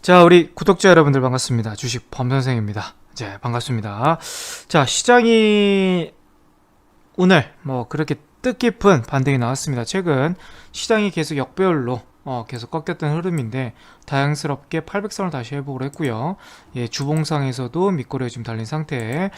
자, 우리 구독자 여러분들 반갑습니다. 주식 범선생입니다. 네, 반갑습니다. 자, 시장이 오늘 뭐 그렇게 뜻깊은 반등이 나왔습니다. 최근 시장이 계속 역배열로 계속 꺾였던 흐름인데 다행스럽게 800선을 다시 회복을 했고요. 예, 주봉상에서도 밑거래가 좀 달린 상태.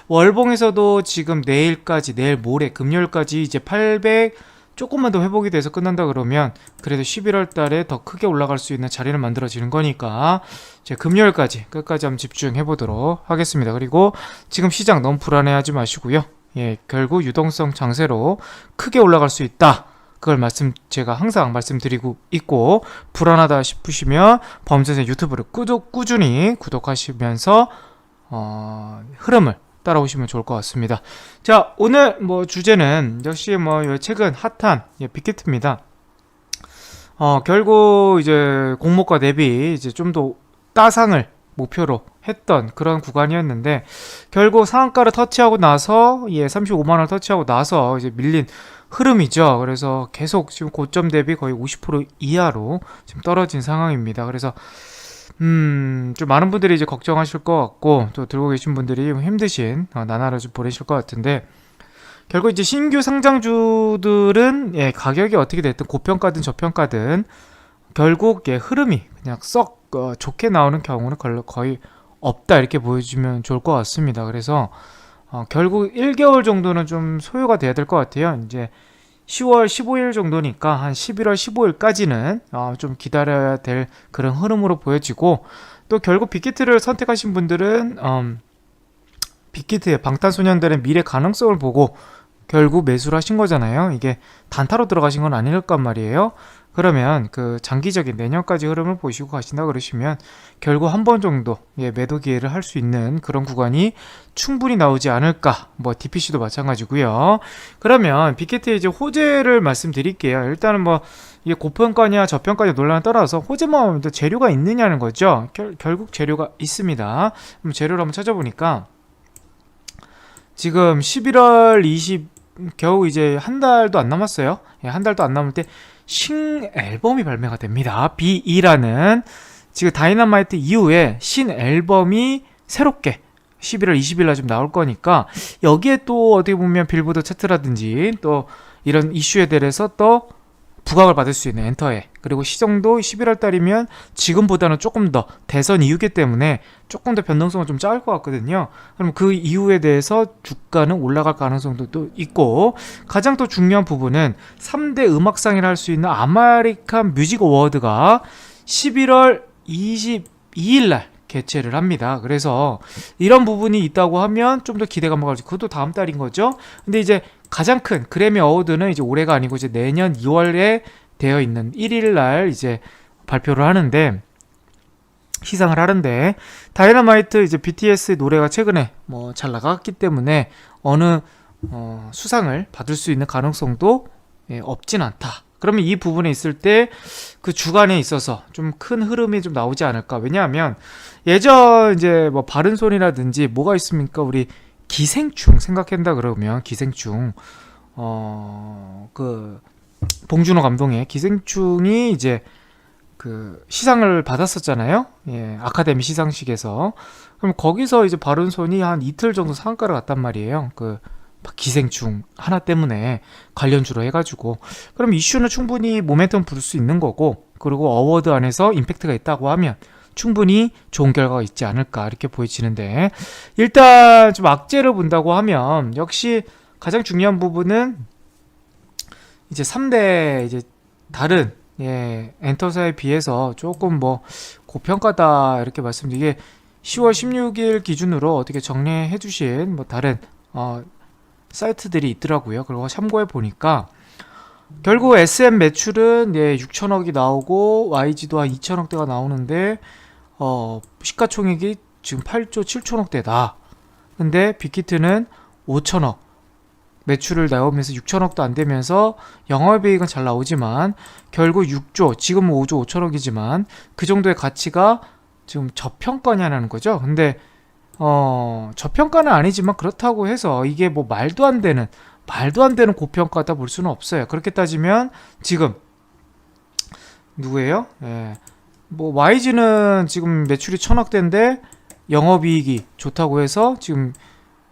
월봉에서도 지금 내일까지, 내일 모레 금요일까지 이제 800 조금만 더 회복이 돼서 끝난다 그러면 그래도 11월 달에 더 크게 올라갈 수 있는 자리를 만들어지는 거니까 이제 금요일까지 끝까지 한번 집중해 보도록 하겠습니다. 그리고 지금 시장 너무 불안해하지 마시고요. 예, 결국 유동성 장세로 크게 올라갈 수 있다. 그걸 제가 항상 말씀드리고 있고, 불안하다 싶으시면 범선생 유튜브를 꾸준히 구독하시면서 흐름을 따라오시면 좋을 것 같습니다. 자, 오늘 뭐 주제는 역시 뭐 최근 핫한 빅히트입니다. 결국 이제 공모가 대비 이제 좀 더 따상을 목표로 했던 그런 구간이었는데 결국 상한가를 터치하고 나서 35만원을 터치하고 나서 이제 밀린 흐름이죠. 그래서 계속 지금 고점 대비 거의 50% 이하로 지금 떨어진 상황입니다. 그래서 좀 많은 분들이 이제 걱정하실 것 같고 또 들고 계신 분들이 힘드신 나날을 좀 보내실 것 같은데 결국 이제 신규 상장주들은 가격이 어떻게 됐든 고평가든 저평가든 결국 흐름이 그냥 썩 좋게 나오는 경우는 거의 없다 이렇게 보여주면 좋을 것 같습니다. 그래서 결국 1개월 정도는 좀 소요가 돼야 될 것 같아요. 이제 10월 15일 정도니까 한 11월 15일까지는 좀 기다려야 될 그런 흐름으로 보여지고 또 결국 빅히트를 선택하신 분들은 빅히트의 방탄소년단의 미래 가능성을 보고 결국 매수를 하신 거잖아요. 이게 단타로 들어가신 건 아닐 까 말이에요. 그러면 그 장기적인 내년까지 흐름을 보시고 가신다 그러시면 결국 한 번 정도 매도 기회를 할 수 있는 그런 구간이 충분히 나오지 않을까. 뭐 DPC도 마찬가지고요. 그러면 빅히트의 이제 호재를 말씀드릴게요. 일단은 뭐 이게 고평가냐 저평가냐 논란을 떠나서 호재만 재료가 있느냐는 거죠. 결국 재료가 있습니다. 그럼 재료를 한번 찾아보니까 지금 11월 20 겨우 이제 한 달도 안 남았어요. 한 달도 안 남을 때 신 앨범이 발매가 됩니다. B2라는 지금 다이너마이트 이후에 신 앨범이 새롭게 11월 20일 날 좀 나올 거니까 여기에 또 어떻게 보면 빌보드 차트라든지 또 이런 이슈에 대해서 또 부각을 받을 수 있는 엔터에 그리고 시정도 11월 달이면 지금보다는 조금 더 대선 이후기 때문에 조금 더 변동성은 좀 작을 것 같거든요. 그럼 그 이후에 대해서 주가는 올라갈 가능성도 또 있고 가장 또 중요한 부분은 3대 음악상이라 할 수 있는 아메리칸 뮤직 어워드가 11월 22일 날 개최를 합니다. 그래서 이런 부분이 있다고 하면 좀 더 기대감을 가지고 그것도 다음 달인 거죠. 근데 이제 가장 큰 그래미 어워드는 이제 올해가 아니고 이제 내년 2월에 되어 있는 1일 날 이제 발표를 하는데 시상을 하는데 다이너마이트 이제 BTS 노래가 최근에 뭐 잘 나갔기 때문에 어느 수상을 받을 수 있는 가능성도 없진 않다. 그러면 이 부분에 있을 때 그 주간에 있어서 좀 큰 흐름이 좀 나오지 않을까. 왜냐하면 예전 이제 뭐 바른손이라든지 뭐가 있습니까? 우리 기생충 생각한다 그러면 기생충 그 봉준호 감독의 기생충이 이제 그 시상을 받았었잖아요. 예, 아카데미 시상식에서. 그럼 거기서 이제 바른손이 한 이틀 정도 상한가를 갔단 말이에요. 그 기생충 하나 때문에 관련주로 해가지고 그럼 이슈는 충분히 모멘텀 부를 수 있는 거고 그리고 어워드 안에서 임팩트가 있다고 하면 충분히 좋은 결과가 있지 않을까 이렇게 보여지는데 일단 좀 악재를 본다고 하면 역시 가장 중요한 부분은 이제 3대 이제 다른 엔터사에 비해서 조금 뭐 고평가다 이렇게 말씀드리게 10월 16일 기준으로 어떻게 정리해 주신 뭐 다른 사이트들이 있더라고요. 그리고 참고해 보니까 결국 SM 매출은 6천억이 나오고 YG도 한 2천억대가 나오는데 시가총액이 지금 8조 7천억대다. 근데 빅히트는 5천억 매출을 나오면서 6천억도 안 되면서 영업이익은 잘 나오지만 결국 6조 지금은 5조 5천억이지만 그 정도의 가치가 지금 저평가냐는 거죠. 근데 저평가는 아니지만 그렇다고 해서 이게 뭐 말도 안 되는 고평가다 볼 수는 없어요. 그렇게 따지면 지금 누구예요? 뭐 YG는 지금 매출이 1000억대인데 영업이익이 좋다고 해서 지금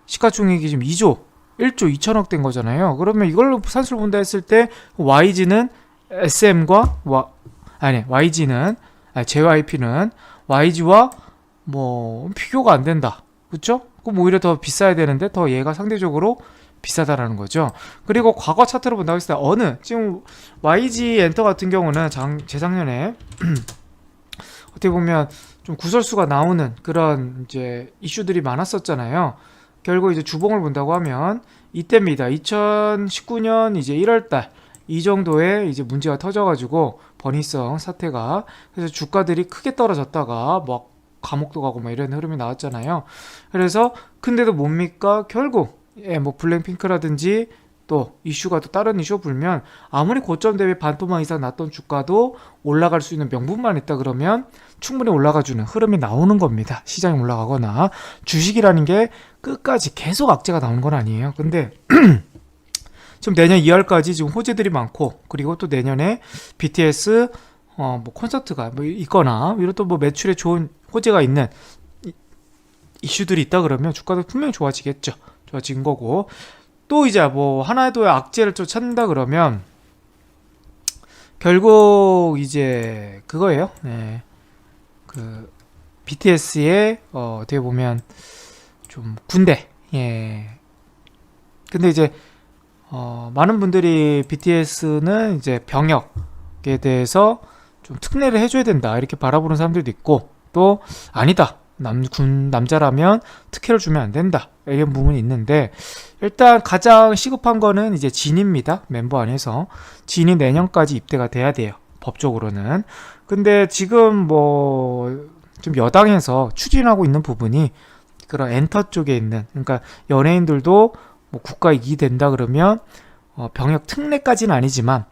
시가총액이 지금 2조 1조 2천억 된 거잖아요. 그러면 이걸로 산수를 본다 했을 때 YG는 SM과 YG는 JYP는 YG와 뭐 비교가 안 된다. 그렇죠? 그럼 오히려 더 비싸야 되는데 더 얘가 상대적으로 비싸다라는 거죠. 그리고 과거 차트로 본다고 했을 때 지금 YG 엔터 같은 경우는 재작년에 어떻게 보면 좀 구설수가 나오는 그런 이제 이슈들이 많았었잖아요. 결국 이제 주봉을 본다고 하면 이때입니다. 2019년 이제 1월달 이 정도의 이제 문제가 터져가지고 버니성 사태가 그래서 주가들이 크게 떨어졌다가 막 감옥도 가고 막 이런 흐름이 나왔잖아요. 그래서 근데도 뭡니까? 결국 뭐 블랙핑크라든지 또 이슈가 또 다른 이슈 불면 아무리 고점 대비 반토막 이상 났던 주가도 올라갈 수 있는 명분만 있다 그러면 충분히 올라가주는 흐름이 나오는 겁니다. 시장이 올라가거나 주식이라는 게 끝까지 계속 악재가 나오는 건 아니에요. 근데 지금 내년 2월까지 지금 호재들이 많고 그리고 또 내년에 BTS 뭐 콘서트가 뭐 있거나 이런 또 뭐 매출에 좋은 호재가 있는 이슈들이 있다 그러면 주가도 분명히 좋아지겠죠. 좋아진 거고 또 이제 뭐 하나의 또 악재를 좀 찾는다 그러면 결국 이제 그거예요. 네. 그 BTS의 어떻게 보면 좀 군대. 예. 근데 이제 많은 분들이 BTS는 이제 병역에 대해서 좀 특례를 해줘야 된다 이렇게 바라보는 사람들도 있고 또 아니다. 남자라면 특혜를 주면 안 된다 이런 부분이 있는데 일단 가장 시급한 거는 이제 진입니다. 멤버 안에서 진이 내년까지 입대가 돼야 돼요. 법적으로는. 근데 지금 뭐 좀 여당에서 추진하고 있는 부분이 그런 엔터 쪽에 있는 그러니까 연예인들도 뭐 국가 이익이 된다 그러면 병역 특례까지는 아니지만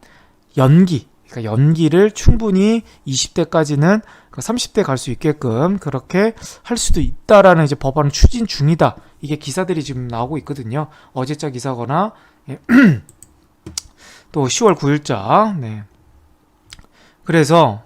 그러니까 연기를 충분히 20대까지는 30대 갈 수 있게끔 그렇게 할 수도 있다라는 이제 법안을 추진 중이다. 이게 기사들이 지금 나오고 있거든요. 어제자 기사거나 또 10월 9일자. 네. 그래서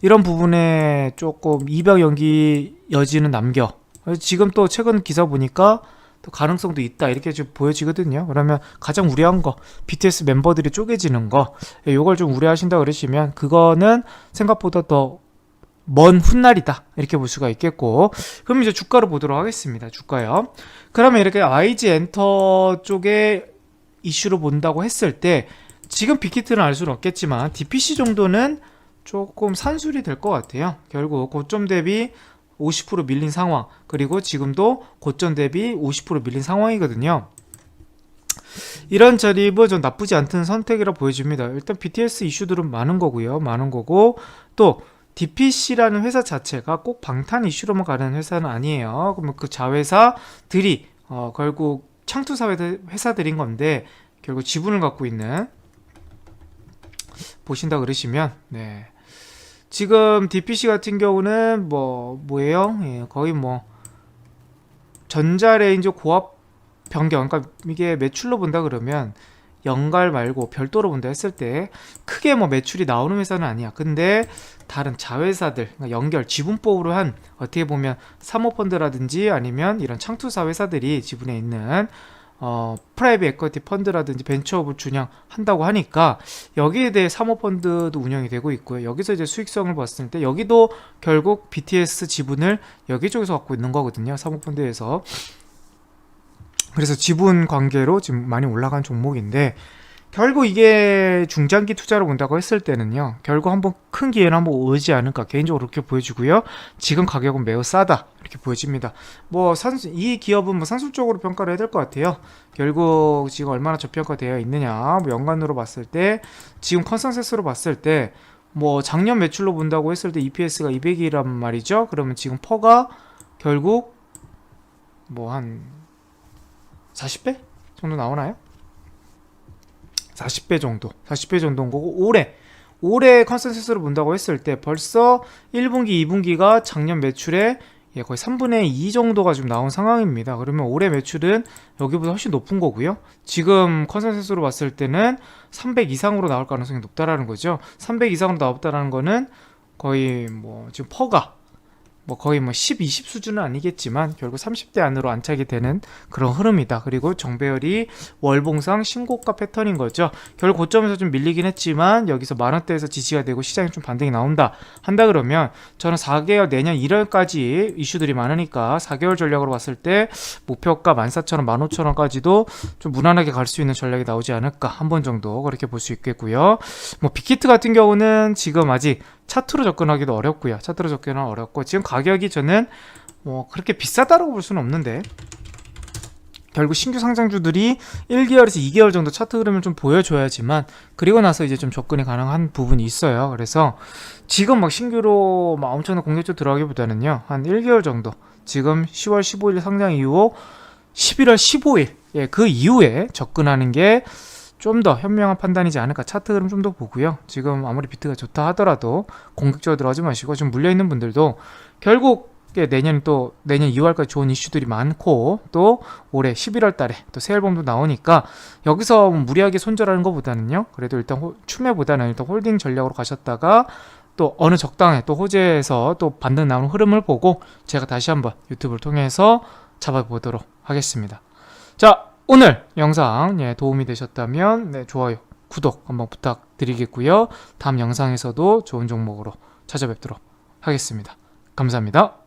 이런 부분에 조금 입양 연기 여지는 남겨. 지금 또 최근 기사 보니까 또 가능성도 있다 이렇게 좀 보여지거든요. 그러면 가장 우려한 거 BTS 멤버들이 쪼개지는 거 요걸 좀 우려하신다 그러시면 그거는 생각보다 더 먼 훗날이다 이렇게 볼 수가 있겠고 그럼 이제 주가를 보도록 하겠습니다. 주가요. 그러면 이렇게 YG 엔터 쪽에 이슈로 본다고 했을 때 지금 빅히트는 알 수는 없겠지만 DPC 정도는 조금 산술이 될 것 같아요. 결국 고점 대비 50% 밀린 상황 그리고 지금도 고점 대비 50% 밀린 상황이거든요. 이런 자립은 좀 나쁘지 않던 선택이라 보여집니다. 일단 BTS 이슈들은 많은 거고요. 많은 거고 또 DPC라는 회사 자체가 꼭 방탄 이슈로만 가는 회사는 아니에요. 그러면 그 자회사들이 결국 창투사 회사들인 건데 결국 지분을 갖고 있는 보신다 그러시면 네. 지금 DPC 같은 경우는 뭐예요? 예, 거의 뭐 전자레인저 고압 변경 그러니까 이게 매출로 본다 그러면 연갈 말고 별도로 본다 했을 때 크게 뭐 매출이 나오는 회사는 아니야. 근데 다른 자회사들 그러니까 연결 지분법으로 한 어떻게 보면 사모펀드라든지 아니면 이런 창투사 회사들이 지분에 있는 프라이빗 에쿼티 펀드라든지 벤처업을 준양한다고 하니까 여기에 대해 사모펀드도 운영이 되고 있고요. 여기서 이제 수익성을 봤을 때 여기도 결국 BTS 지분을 여기쪽에서 갖고 있는 거거든요. 사모펀드에서. 그래서 지분 관계로 지금 많이 올라간 종목인데 결국 이게 중장기 투자로 본다고 했을 때는요. 결국 한번 큰 기회는 한번 오지 않을까 개인적으로 그렇게 보여지고요. 지금 가격은 매우 싸다 이렇게 보여집니다. 뭐 이 기업은 뭐 산술적으로 평가를 해야 될 것 같아요. 결국 지금 얼마나 저평가되어 있느냐 뭐 연간으로 봤을 때 지금 컨센서스로 봤을 때 뭐 작년 매출로 본다고 했을 때 EPS가 200이란 말이죠. 그러면 지금 퍼가 결국 뭐 한 40배 정도 나오나요? 40배 정도인 거고 올해 컨센서스로 본다고 했을 때 벌써 1분기, 2분기가 작년 매출의 거의 3분의 2 정도가 지금 나온 상황입니다. 그러면 올해 매출은 여기보다 훨씬 높은 거고요. 지금 컨센서스로 봤을 때는 300 이상으로 나올 가능성이 높다라는 거죠. 300 이상으로 나왔다라는 거는 거의 뭐 지금 퍼가 뭐 거의 뭐 10, 20 수준은 아니겠지만 결국 30대 안으로 안착이 되는 그런 흐름이다. 그리고 정배열이 월봉상 신고가 패턴인 거죠. 결국 고점에서 좀 밀리긴 했지만 여기서 만원대에서 지지가 되고 시장이 좀 반등이 나온다 한다 그러면 저는 4개월 내년 1월까지 이슈들이 많으니까 4개월 전략으로 봤을 때 목표가 14,000원, 15,000원까지도 좀 무난하게 갈 수 있는 전략이 나오지 않을까 한 번 정도 그렇게 볼 수 있겠고요. 뭐 빅히트 같은 경우는 지금 아직 차트로 접근하기도 어렵고요. 차트로 접근은 어렵고 지금 가격이 저는 뭐 그렇게 비싸다라고 볼 수는 없는데 결국 신규 상장주들이 1개월에서 2개월 정도 차트 흐름을 좀 보여줘야지만 그리고 나서 이제 좀 접근이 가능한 부분이 있어요. 그래서 지금 막 신규로 막 엄청난 공격적 들어가기보다는요 한 1개월 정도 지금 10월 15일 상장 이후 11월 15일 그 이후에 접근하는 게 좀 더 현명한 판단이지 않을까. 차트 흐름 좀 더 보고요. 지금 아무리 비트가 좋다 하더라도 공격적으로 들어가지 마시고 지금 물려있는 분들도 결국 내년 2월까지 좋은 이슈들이 많고 또 올해 11월 달에 또 새 앨범도 나오니까 여기서 무리하게 손절하는 것보다는요. 그래도 일단 추매보다는 일단 홀딩 전략으로 가셨다가 또 어느 적당해 또 호재에서 또 반등 나오는 흐름을 보고 제가 다시 한번 유튜브를 통해서 잡아보도록 하겠습니다. 자, 오늘 영상 도움이 되셨다면 좋아요, 구독 한번 부탁드리겠고요. 다음 영상에서도 좋은 종목으로 찾아뵙도록 하겠습니다. 감사합니다.